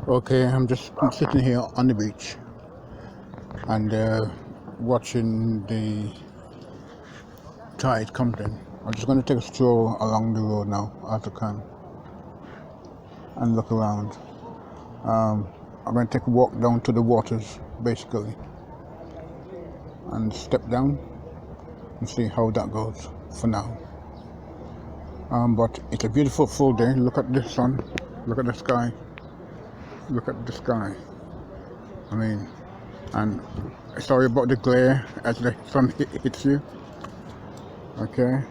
Okay, I'm sitting here on the beach and watching the tide come in. I'm just going to take a stroll along the road now as I can and look around. I'm going to take a walk down to the waters basically and step down and see how that goes for now. But it's a beautiful full day. Look at the sun, look at the sky, look at the sky. I mean, and sorry about the glare as the sun hits you. Okay,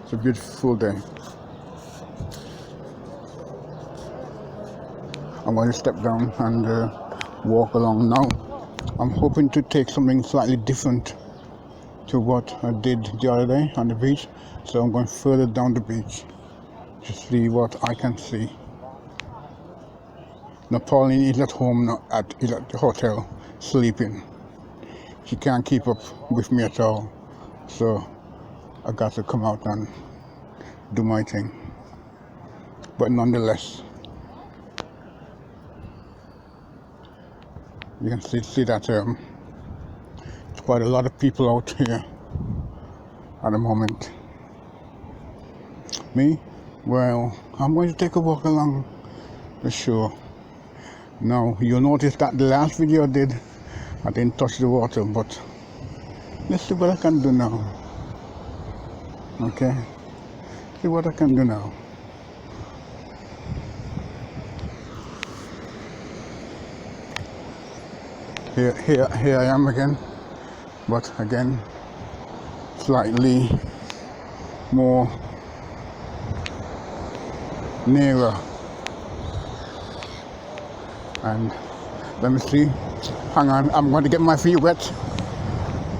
it's a beautiful day. I'm going to step down and walk along now. I'm hoping to take something slightly different to what I did the other day on the beach. So I'm going further down the beach to see what I can see. Now Pauline is at home now, is at the hotel sleeping. She can't keep up with me at all. So I got to come out and do my thing. But nonetheless, you can see that there's quite a lot of people out here at the moment. Me? Well, I'm going to take a walk along the shore. Now, you'll notice that the last video I did, I didn't touch the water, but let's see what I can do now. Okay? See what I can do now. Here I am again, but again, slightly more nearer. And let me see. Hang on, I'm going to get my feet wet.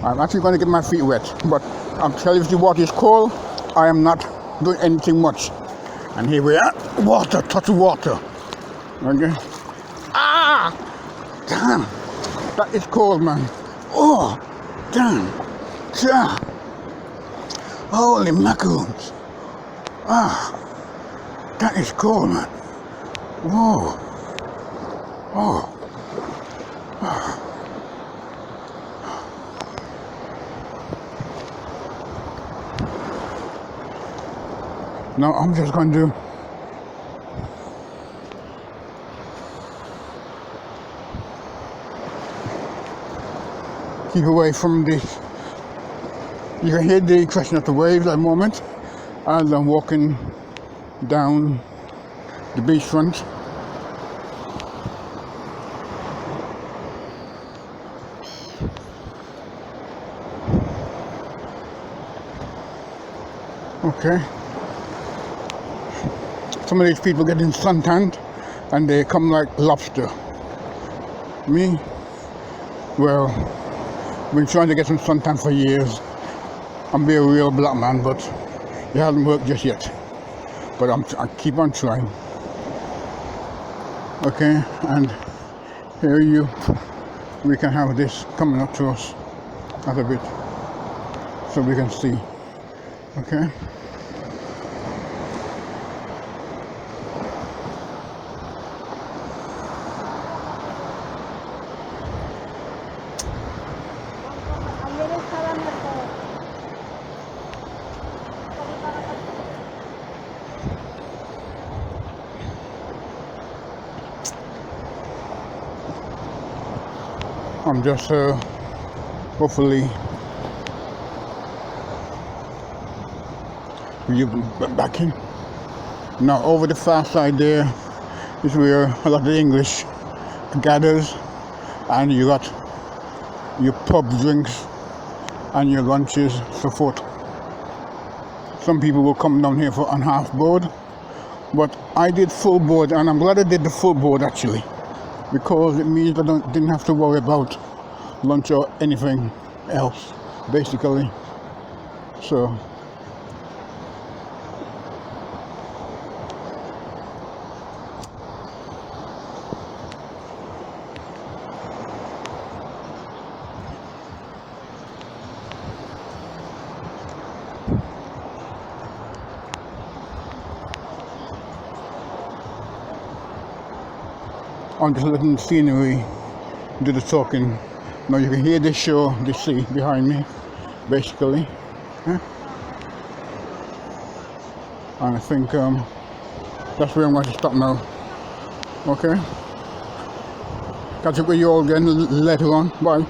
I'm actually going to get my feet wet, but I'm telling you, if the water is cold, I am not doing anything much. And here we are. Water, touch water. Okay. Ah! Damn! That is cold, man. Oh! Damn! Yeah. Holy macaroons! Ah! That is cold, man. Whoa! Oh! Ah. Now I'm just going to keep away from this. You can hear the crashing of the waves at the moment as I'm walking down the beachfront. Okay. Some of these people getting suntanned and they come like lobster. Me? Well, I've been trying to get some suntan for years. I'm be a real black man, but it hasn't worked just yet. But I keep on trying. Okay, and here we can have this coming up to us a little bit so we can see. Okay. I'm just hopefully you back in. Now over the far side there is where a lot of the English gathers, and you got your pub drinks and your lunches, so forth. Some people will come down here for on half board, but I did full board, and I'm glad I did the full board actually, because it means I didn't have to worry about lunch or anything else, basically. So I'm just letting the scenery do the talking. Now you can hear the shore, the sea behind me, basically. Yeah? And I think that's where I'm going to stop now. Okay? Catch up with you all again later on. Bye.